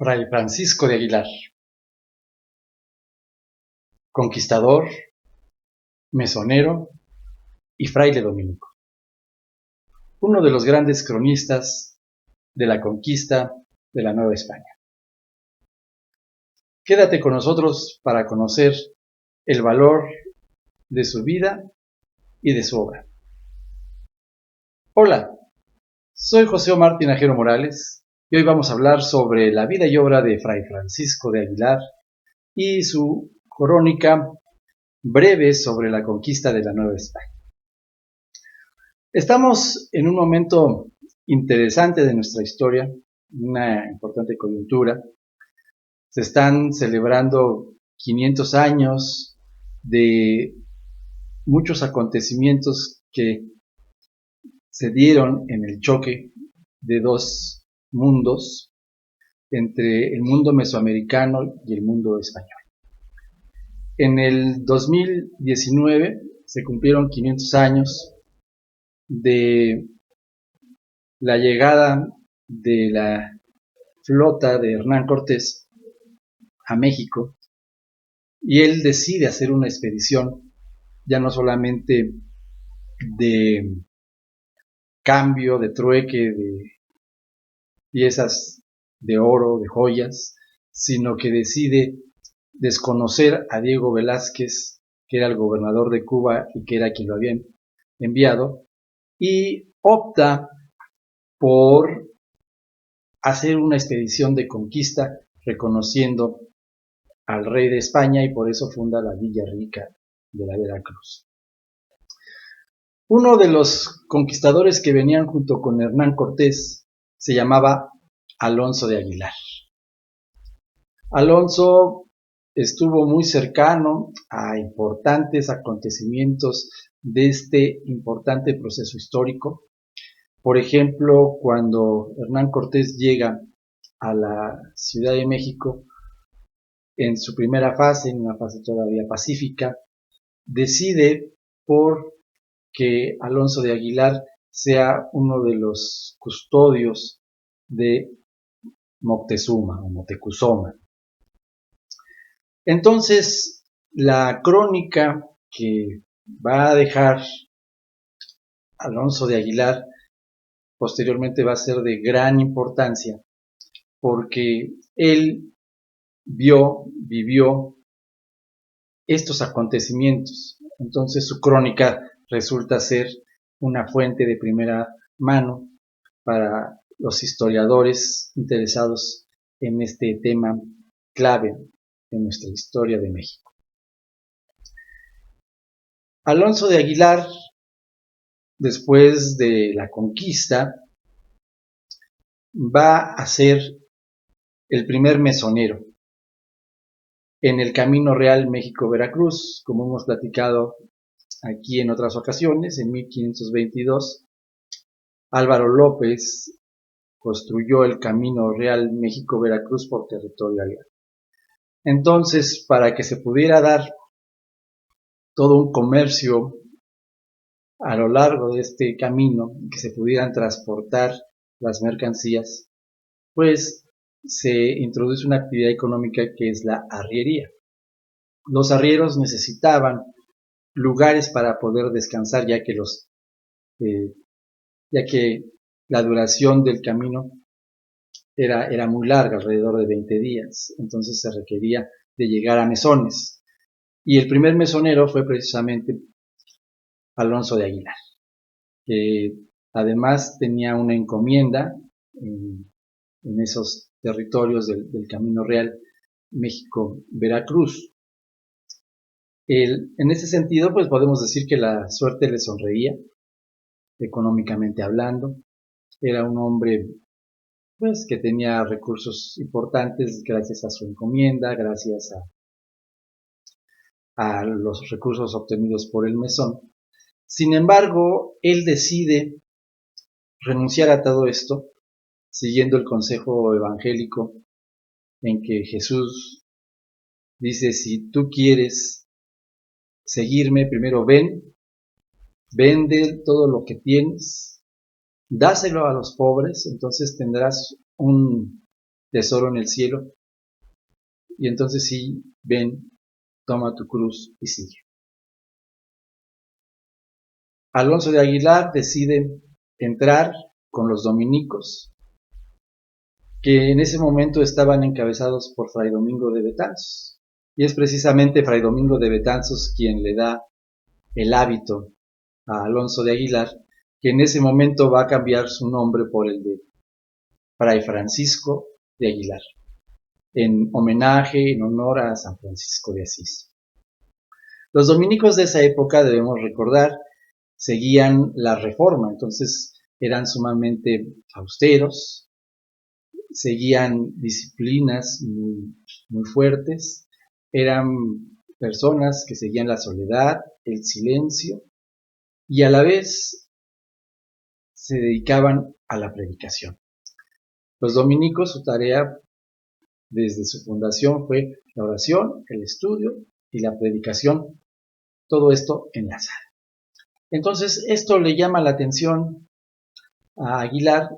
Fray Francisco de Aguilar, conquistador, mesonero y fraile dominico, uno de los grandes cronistas de la conquista de la Nueva España. Quédate con nosotros para conocer el valor de su vida y de su obra. Hola, soy José Omar Tinajero Morales y hoy vamos a hablar sobre la vida y obra de Fray Francisco de Aguilar y su crónica breve sobre la conquista de la Nueva España. Estamos en un momento interesante de nuestra historia, una importante coyuntura. Se están celebrando 500 años de muchos acontecimientos que se dieron en el choque de dos mundos, entre el mundo mesoamericano y el mundo español. En el 2019 se cumplieron 500 años de la llegada de la flota de Hernán Cortés a México, y él decide hacer una expedición ya no solamente de cambio, de trueque, de piezas de oro, de joyas, sino que decide desconocer a Diego Velázquez, que era el gobernador de Cuba y que era quien lo había enviado, y opta por hacer una expedición de conquista reconociendo al rey de España, y por eso funda la Villa Rica de la Veracruz. Uno de los conquistadores que venían junto con Hernán Cortés se llamaba Alonso de Aguilar. Alonso estuvo muy cercano a importantes acontecimientos de este importante proceso histórico. Por ejemplo, cuando Hernán Cortés llega a la Ciudad de México, en su primera fase, en una fase todavía pacífica, decide por que Alonso de Aguilar sea uno de los custodios de Moctezuma o Motecuzoma. Entonces, la crónica que va a dejar Alonso de Aguilar posteriormente va a ser de gran importancia, porque él vivió estos acontecimientos. Entonces su crónica resulta ser una fuente de primera mano para los historiadores interesados en este tema clave de nuestra historia de México. Alonso de Aguilar, después de la conquista, va a ser el primer mesonero en el Camino Real México-Veracruz, como hemos platicado aquí en otras ocasiones. En 1522, Álvaro López construyó el Camino Real México-Veracruz por territorio aliado. Entonces, para que se pudiera dar todo un comercio a lo largo de este camino, que se pudieran transportar las mercancías, pues se introduce una actividad económica que es la arriería. Los arrieros necesitaban lugares para poder descansar, ya que la duración del camino era muy larga, alrededor de 20 días. Entonces se requería de llegar a mesones. Y el primer mesonero fue precisamente Alonso de Aguilar, que además tenía una encomienda en esos territorios del Camino Real México-Veracruz. En ese sentido, pues podemos decir que la suerte le sonreía, económicamente hablando. Era un hombre pues que tenía recursos importantes gracias a su encomienda, gracias a los recursos obtenidos por el mesón. Sin embargo, él decide renunciar a todo esto, siguiendo el consejo evangélico en que Jesús dice: si tú quieres seguirme, primero vende todo lo que tienes, dáselo a los pobres, entonces tendrás un tesoro en el cielo. Y entonces sí, ven, toma tu cruz y sigue. Alonso de Aguilar decide entrar con los dominicos, que en ese momento estaban encabezados por Fray Domingo de Betanzos. Y es precisamente Fray Domingo de Betanzos quien le da el hábito a Alonso de Aguilar, que en ese momento va a cambiar su nombre por el de Fray Francisco de Aguilar, en homenaje, en honor a San Francisco de Asís. Los dominicos de esa época, debemos recordar, seguían la reforma, entonces eran sumamente austeros, seguían disciplinas muy fuertes, eran personas que seguían la soledad, el silencio, y a la vez se dedicaban a la predicación. Los dominicos, su tarea desde su fundación fue la oración, el estudio y la predicación, todo esto enlazado. Entonces, esto le llama la atención a Aguilar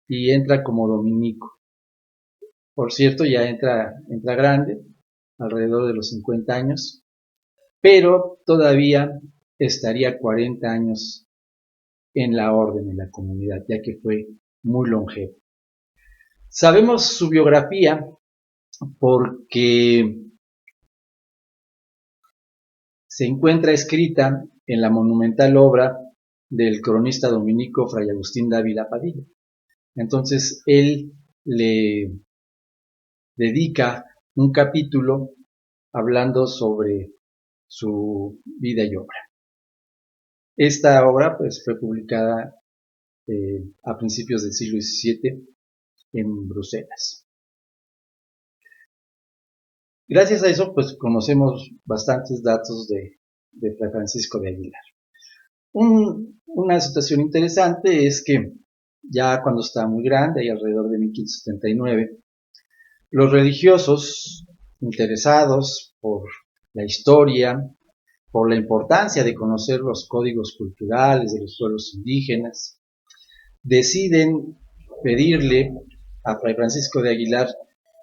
y entra como dominico. Por cierto, ya entra grande, alrededor de los 50 años, pero todavía estaría 40 años en la orden, en la comunidad, ya que fue muy longevo. Sabemos su biografía porque se encuentra escrita en la monumental obra del cronista dominico Fray Agustín Dávila Padilla. Entonces él le dedica un capítulo hablando sobre su vida y obra. Esta obra pues, fue publicada a principios del siglo XVII en Bruselas. Gracias a eso, pues conocemos bastantes datos de Fray Francisco de Aguilar. Una situación interesante es que ya cuando estaba muy grande, ahí alrededor de 1579, los religiosos interesados por la historia, por la importancia de conocer los códigos culturales de los pueblos indígenas, deciden pedirle a Fray Francisco de Aguilar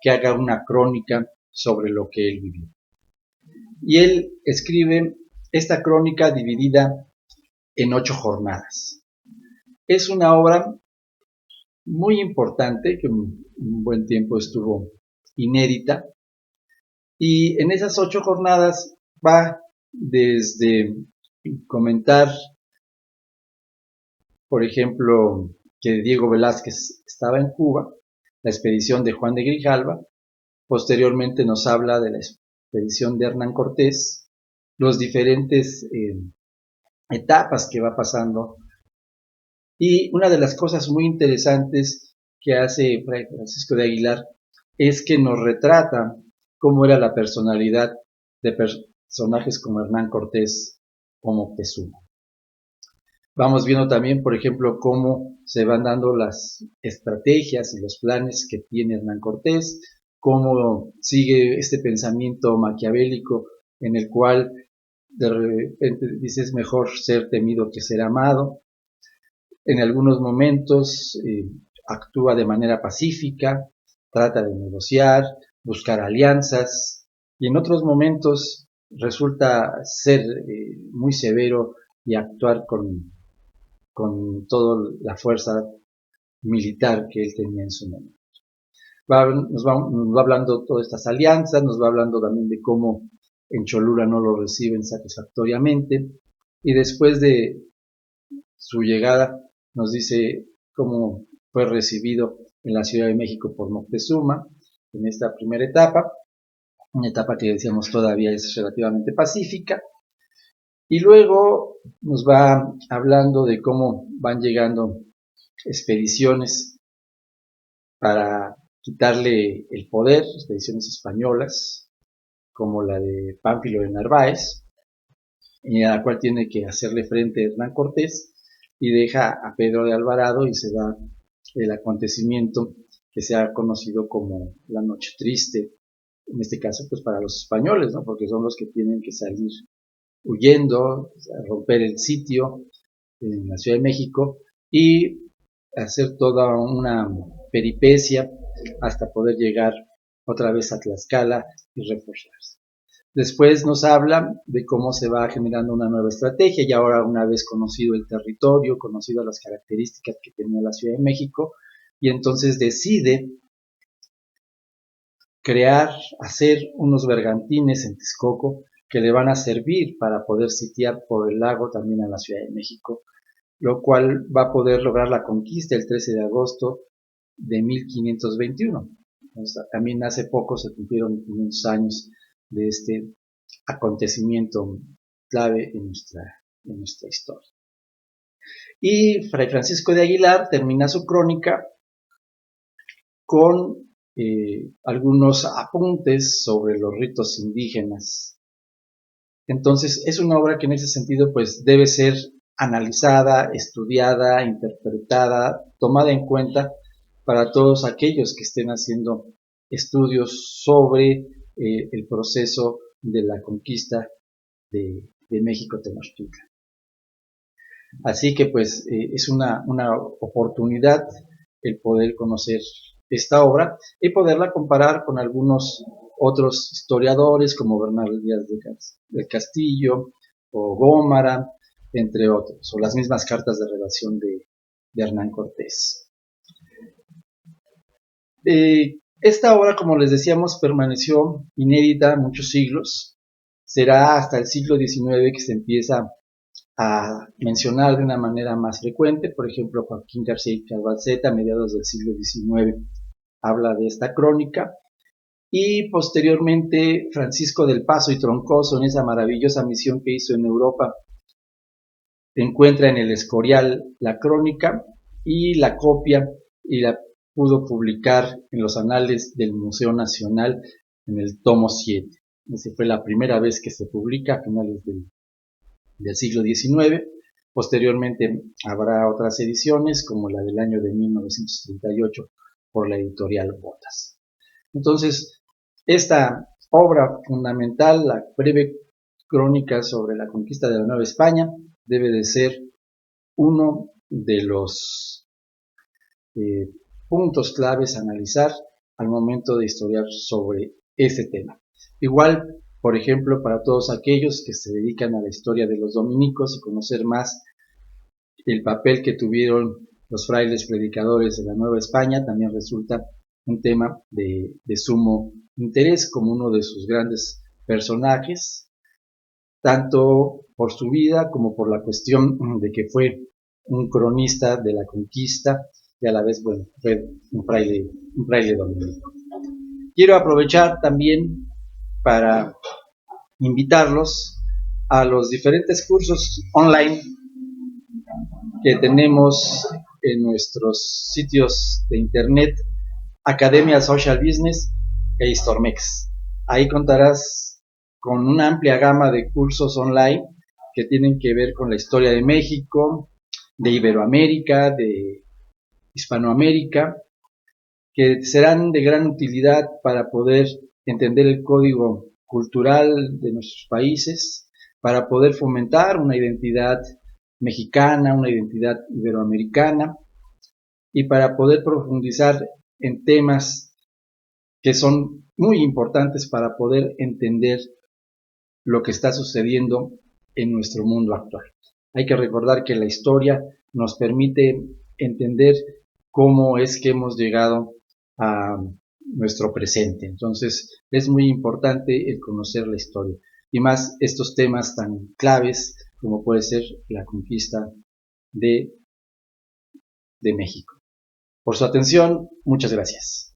que haga una crónica sobre lo que él vivió. Y él escribe esta crónica dividida en 8 jornadas. Es una obra muy importante que un buen tiempo estuvo inédita, y en esas 8 jornadas va desde comentar, por ejemplo, que Diego Velázquez estaba en Cuba, la expedición de Juan de Grijalva, posteriormente nos habla de la expedición de Hernán Cortés, los diferentes etapas que va pasando, y una de las cosas muy interesantes que hace Fray Francisco de Aguilar es que nos retrata cómo era la personalidad de personajes como Hernán Cortés o Moctezuma. Vamos viendo también, por ejemplo, cómo se van dando las estrategias y los planes que tiene Hernán Cortés, cómo sigue este pensamiento maquiavélico en el cual de repente dice es mejor ser temido que ser amado. En algunos momentos actúa de manera pacífica, trata de negociar, buscar alianzas, y en otros momentos resulta ser muy severo y actuar con toda la fuerza militar que él tenía en su momento. Nos va hablando todas estas alianzas, nos va hablando también de cómo en Cholula no lo reciben satisfactoriamente, y después de su llegada nos dice cómo fue recibido en la Ciudad de México por Moctezuma en esta primera etapa, una etapa que decíamos todavía es relativamente pacífica, y luego nos va hablando de cómo van llegando expediciones para quitarle el poder, expediciones españolas, como la de Pánfilo de Narváez, y a la cual tiene que hacerle frente Hernán Cortés, y deja a Pedro de Alvarado y se da el acontecimiento que se ha conocido como la Noche Triste, en este caso pues para los españoles, ¿no? Porque son los que tienen que salir huyendo, romper el sitio en la Ciudad de México y hacer toda una peripecia hasta poder llegar otra vez a Tlaxcala y reforzarse. Después nos habla de cómo se va generando una nueva estrategia y ahora una vez conocido el territorio, conocido las características que tenía la Ciudad de México, y entonces decide hacer unos bergantines en Texcoco que le van a servir para poder sitiar por el lago también a la Ciudad de México, lo cual va a poder lograr la conquista el 13 de agosto de 1521. Entonces, también hace poco se cumplieron 500 años de este acontecimiento clave en nuestra historia. Y Fray Francisco de Aguilar termina su crónica con algunos apuntes sobre los ritos indígenas. Entonces es una obra que en ese sentido pues debe ser analizada, estudiada, interpretada, tomada en cuenta para todos aquellos que estén haciendo estudios sobre el proceso de la conquista de México Tenochtitlan. Así que pues es una oportunidad el poder conocer esta obra y poderla comparar con algunos otros historiadores como Bernal Díaz del Castillo o Gómara, entre otros, o las mismas cartas de relación de Hernán Cortés. Esta obra, como les decíamos, permaneció inédita muchos siglos. Será hasta el siglo XIX que se empieza a mencionar de una manera más frecuente. Por ejemplo, Joaquín García Calvalceta, a mediados del siglo XIX, habla de esta crónica, y posteriormente Francisco del Paso y Troncoso, en esa maravillosa misión que hizo en Europa, encuentra en el Escorial la crónica y la copia y la pudo publicar en los anales del Museo Nacional en el tomo 7. Esa fue la primera vez que se publica a finales del siglo XIX. Posteriormente habrá otras ediciones, como la del año de 1938 por la editorial Botas. Entonces, esta obra fundamental, la breve crónica sobre la conquista de la Nueva España, debe de ser uno de los puntos claves a analizar al momento de historiar sobre este tema. Igual, por ejemplo, para todos aquellos que se dedican a la historia de los dominicos y conocer más el papel que tuvieron los frailes predicadores de la Nueva España, también resulta un tema de sumo interés como uno de sus grandes personajes, tanto por su vida como por la cuestión de que fue un cronista de la conquista y a la vez, bueno, fue un fraile dominico. Quiero aprovechar también para invitarlos a los diferentes cursos online que tenemos en nuestros sitios de internet, Academia Social Business e Histormex. Ahí contarás con una amplia gama de cursos online que tienen que ver con la historia de México, de Iberoamérica, de Hispanoamérica, que serán de gran utilidad para poder entender el código cultural de nuestros países, para poder fomentar una identidad mexicana, una identidad iberoamericana, y para poder profundizar en temas que son muy importantes para poder entender lo que está sucediendo en nuestro mundo actual. Hay que recordar que la historia nos permite entender cómo es que hemos llegado a nuestro presente. Entonces es muy importante el conocer la historia y más estos temas tan claves como puede ser la conquista de México. Por su atención, muchas gracias.